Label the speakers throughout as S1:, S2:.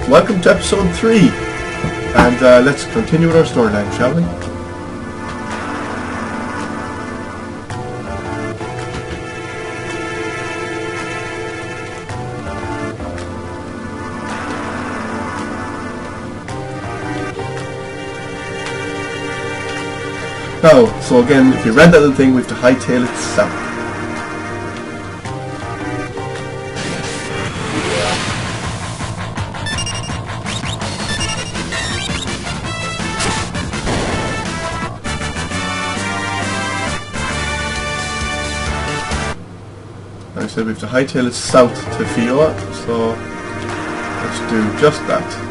S1: welcome to episode 3, and let's continue with our storyline, shall we? Now, so again, if you read that little thing, we have to hightail it south. I said we have to hightail it south to Figaro, so let's do just that.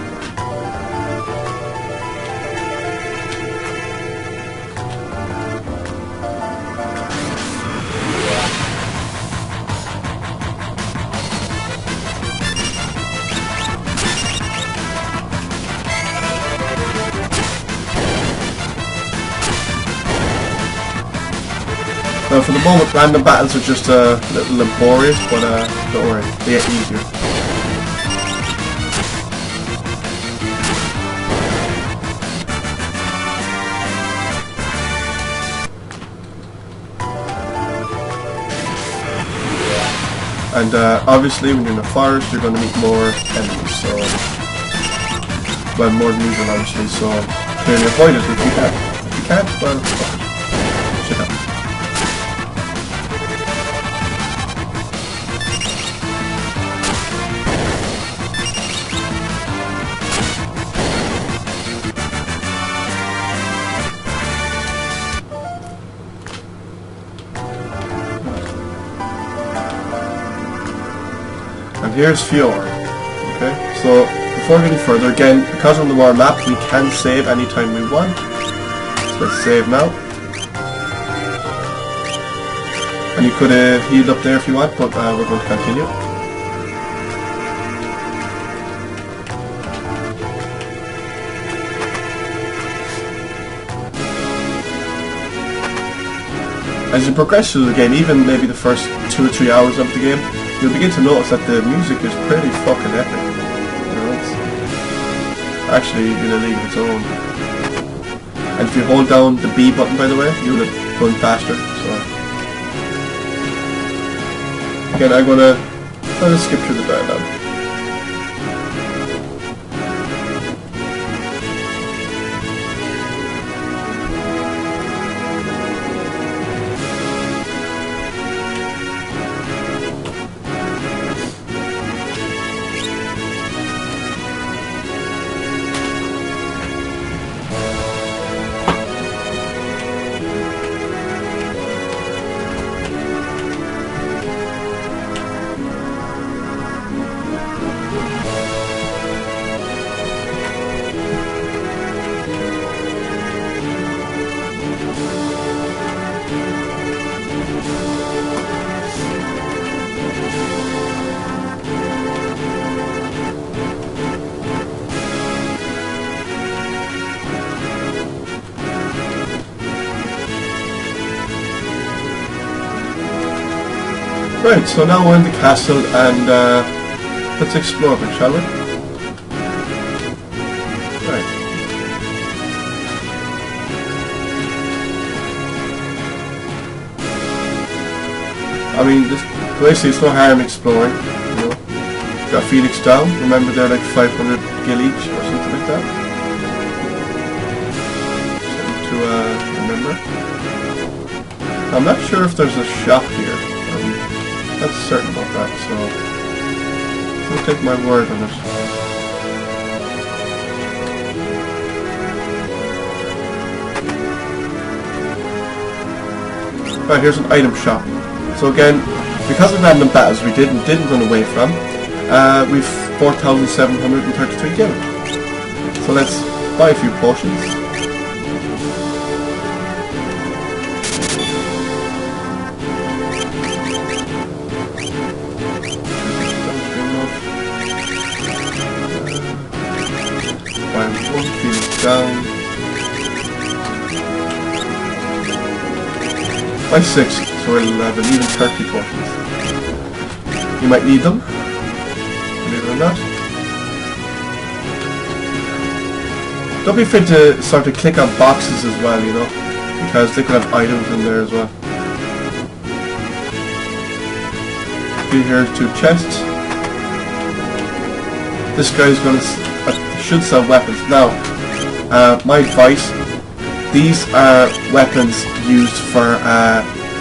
S1: Now for the moment, random battles are just a little laborious, but don't worry, they get easier. And obviously when you're in a forest, you're going to meet more enemies, so... well, more than usual obviously, so clearly avoid it if you can. If you can't, well, fuck it. Shit happens. And here's Figaro. Okay, so before getting further, again, because on the war map we can save anytime we want. So let's save now. And you could have healed up there if you want, but we're going to continue. As you progress through the game, even maybe the first 2 or 3 hours of the game, you'll begin to notice that the music is pretty fucking epic. You know, it's actually in a league of its own. And if you hold down the B button, by the way, you'll run faster. So again, I'm gonna skip through the dialogue. Right, so now we're in the castle and let's explore it, shall we? Right. I mean, basically it's no harm exploring, you know. Got Phoenix down, remember they're like 500 gil each or something like that. Something to remember. I'm not sure if there's a shop here. That's certain about that, so don't take my word on it. Right, here's an item shop. So again, because of random battles we didn't run away from, we've 4,733 gil. So let's buy a few potions. Down by 6, so we'll have an even 30 potions. You might need them, believe it or not. don't be afraid to start to click on boxes as well, you know, because they could have items in there as well. Here's 2 chests. This guy's gonna should sell weapons. Now, my advice: these are weapons used for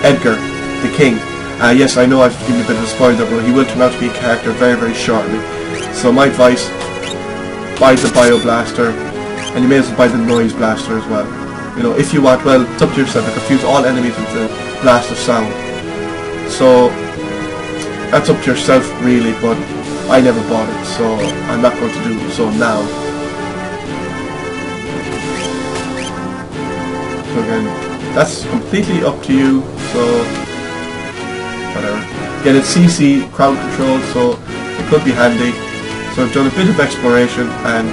S1: Edgar, the king. Yes, I know I've given you a bit of a spoiler, but he will turn out to be a character very, very shortly. So my advice: buy the Bio Blaster, and you may as well buy the Noise Blaster as well. You know, if you want. Well, it's up to yourself. To confuse all enemies with the blast of sound. So that's up to yourself, really. But I never bought it, so I'm not going to do so now. So again, that's completely up to you. So whatever. Again, it's CC crowd control, so it could be handy. So I've done a bit of exploration, and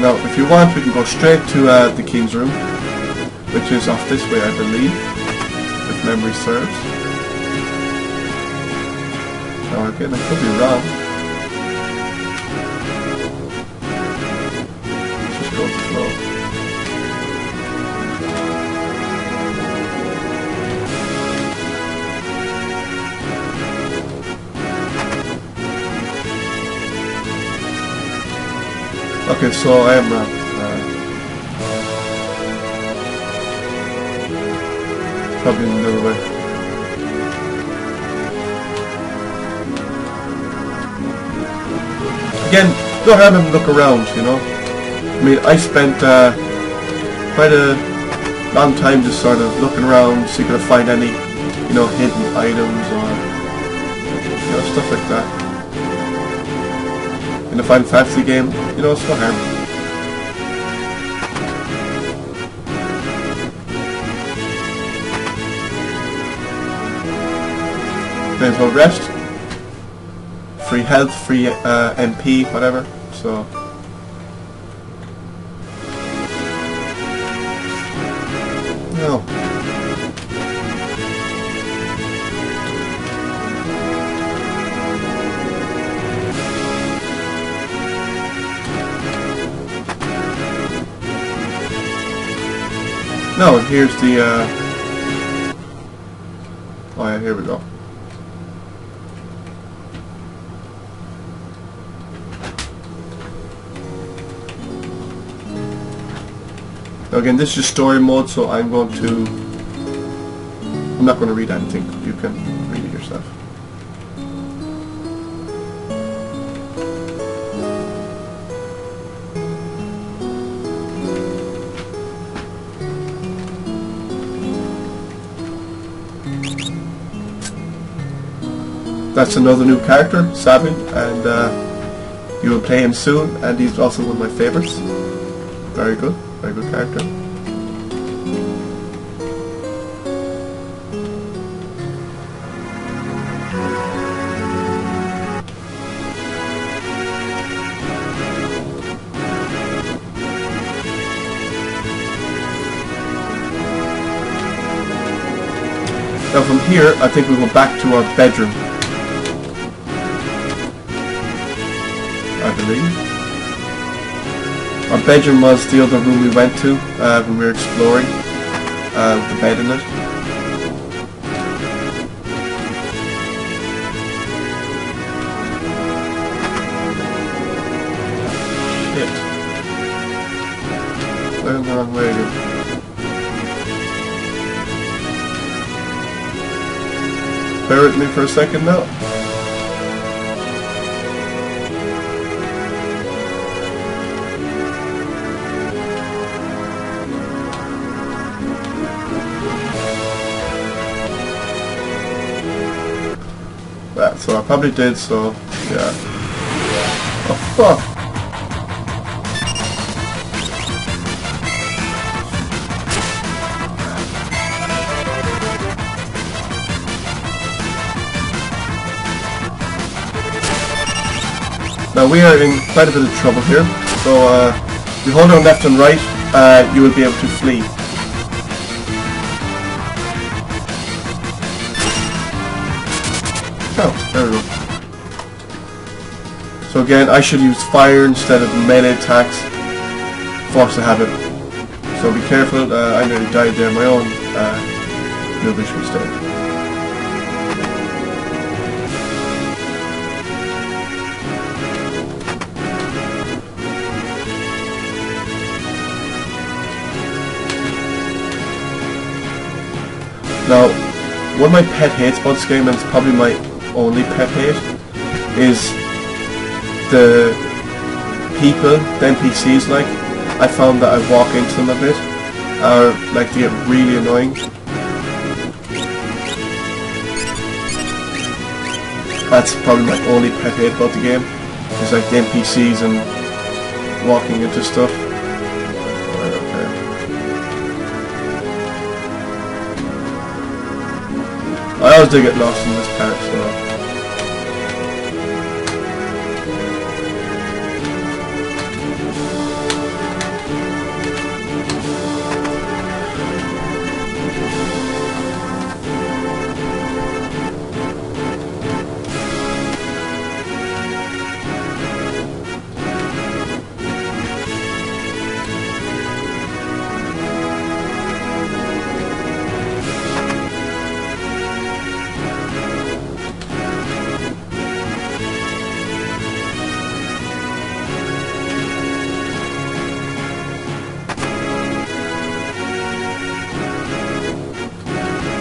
S1: now if you want, we can go straight to the King's Room, which is off this way, I believe, if memory serves. Now again, I could be wrong. Let's just go with the flow. Okay, so I am wrong. Probably another way. Again, no harm in look around, you know. I mean, I spent quite a long time just sort of looking around, see if I could find any, you know, hidden items or, you know, stuff like that. In a Final Fantasy game, you know, it's no harm. May as well rest. Free health, free MP, whatever. So no. No, and here's the oh yeah, here we go. Now again, this is just story mode, so I'm not going to read anything. You can read it yourself. That's another new character, Sabin, and you will play him soon, and he's also one of my favorites. Very good character. Now from here, I think we go back to our bedroom. I believe. Our bedroom was the other room we went to when we were exploring, with the bed in it. Shit. Went the wrong way again. Bear with me for a second now. So I probably did, so yeah. Oh fuck! Now we are in quite a bit of trouble here, so if you hold on left and right, you will be able to flee. Oh, there we go. So again, I should use fire instead of melee attacks. Forced to have it. So be careful. I nearly died there. My own noobish mistake. Now, one of my pet hates about this game, and it's probably my only pet hate, is the people, the NPCs. Like, I found that I walk into them a bit, or like they get really annoying. That's probably my only pet hate about the game, is like the NPCs and walking into stuff. I always do get lost in this part, so...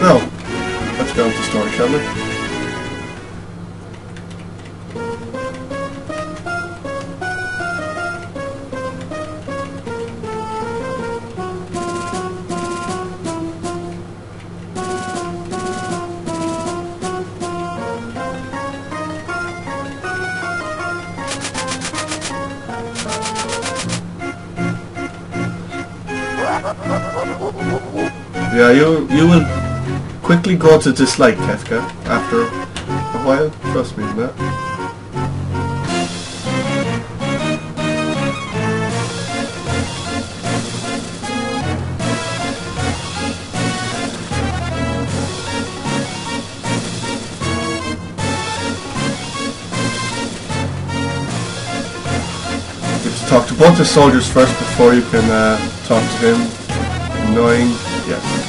S1: Now, let's go into the story, shall we? Yeah, you will quickly grow to dislike Kefka after a while, trust me on that. You have to talk to both the soldiers first before you can talk to him. Annoying, yes.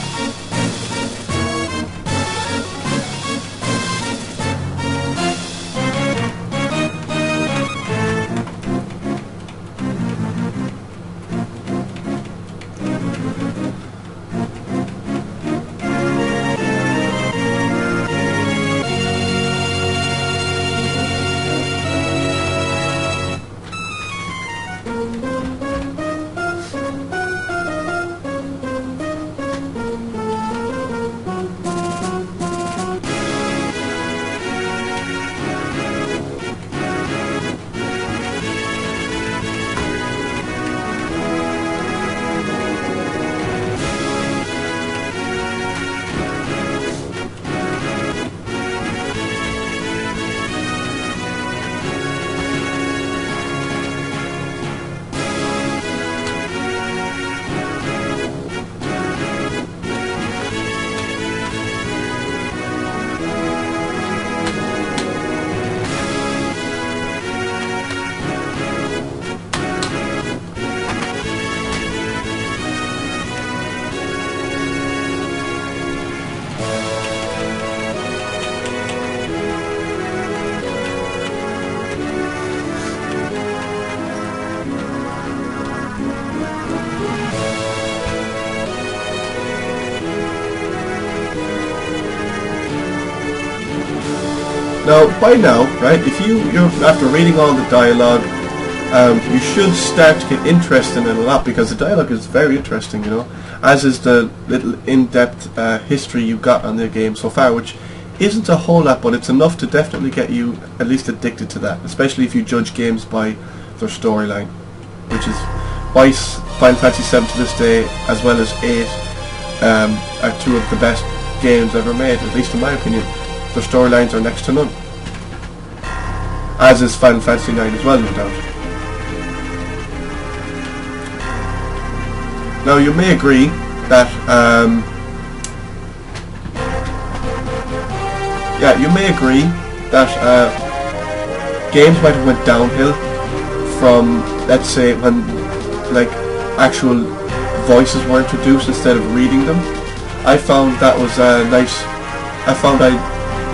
S1: Now, by now, right, if you're after reading all the dialogue, you should start to get interested in it a lot, because the dialogue is very interesting, you know, as is the little in-depth history you got on the game so far, which isn't a whole lot, but it's enough to definitely get you at least addicted to that, especially if you judge games by their storyline, which is why Final Fantasy VII to this day, as well as 8, are two of the best games ever made, at least in my opinion. Their storylines are next to none. As is Final Fantasy IX as well, no doubt. Now you may agree that games might have went downhill from, let's say, when like actual voices were introduced instead of reading them. I found that was nice. I found I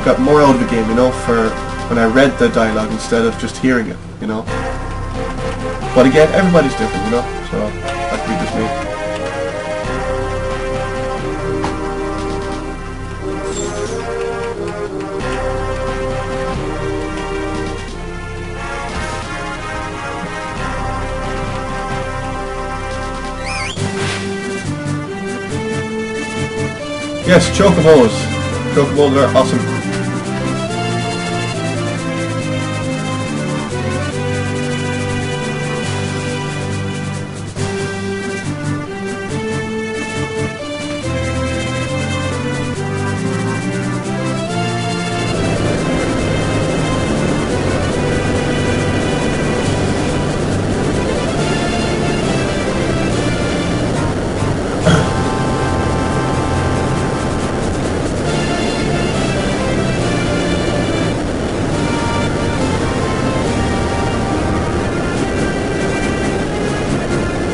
S1: got more out of the game, you know, for when I read the dialogue instead of just hearing it, you know. But again, everybody's different, you know, so that could be just me. Yes, chocobos. Chocobos are awesome.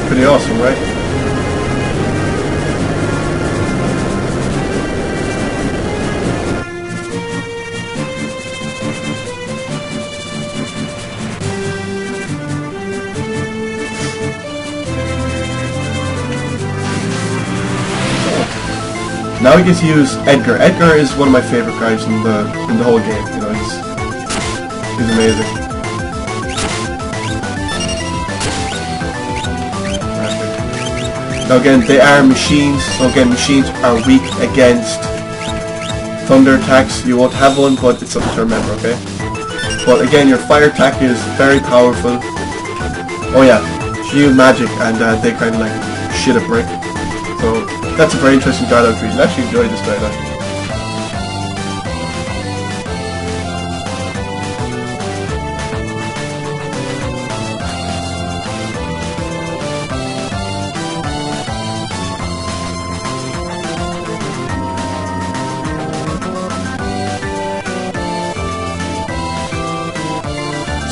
S1: Pretty awesome, right? Now we get to use Edgar. Edgar is one of my favorite guys in the whole game. You know, he's amazing. Now again, they are machines, so again, machines are weak against thunder attacks. You won't have one, but it's something to remember, okay? But again, your fire attack is very powerful. Oh yeah, shield magic, and they kind of like shit a brick. So that's a very interesting dialogue read. I actually enjoyed this dialogue.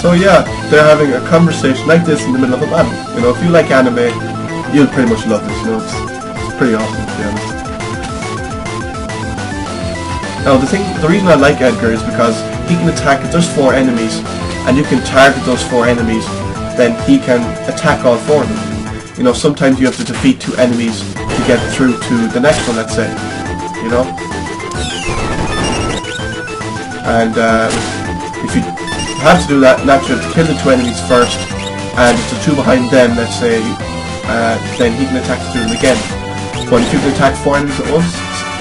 S1: So yeah, they're having a conversation like this in the middle of a battle. You know, if you like anime, you'll pretty much love this. You know, it's pretty awesome to be honest. Now the reason I like Edgar is because he can attack. If there's 4 enemies, and you can target those 4 enemies, then he can attack all 4 of them. You know, sometimes you have to defeat 2 enemies to get through to the next one. Let's say, you know, and if you have to do that, naturally you have to kill the 2 enemies first, and if the 2 behind them, let's say, then he can attack through them again. But if you can attack 4 enemies at once,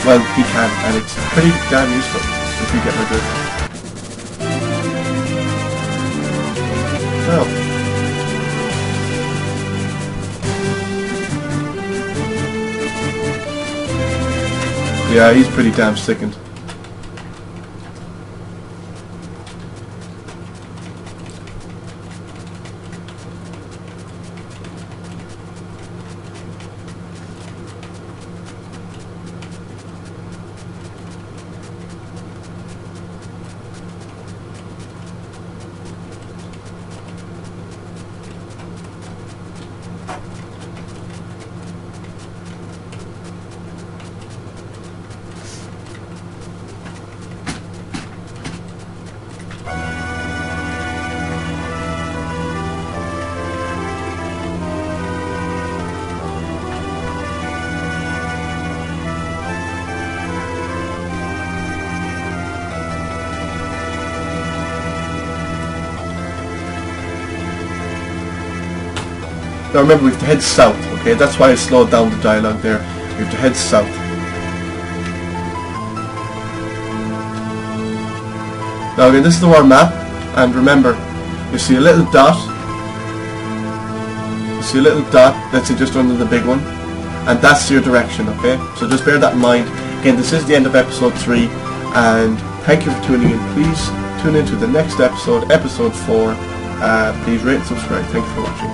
S1: well, he can, and it's pretty damn useful if you get my drift. Well, yeah, he's pretty damn sickened. Now remember, we have to head south, okay? That's why I slowed down the dialogue there. We have to head south. Now again, this is our map, and remember, you see a little dot. You see a little dot, let's say just under the big one, and that's your direction, okay? So just bear that in mind. Again, this is the end of episode 3, and thank you for tuning in. Please tune in to the next episode, episode 4. Please rate and subscribe. Thank you for watching.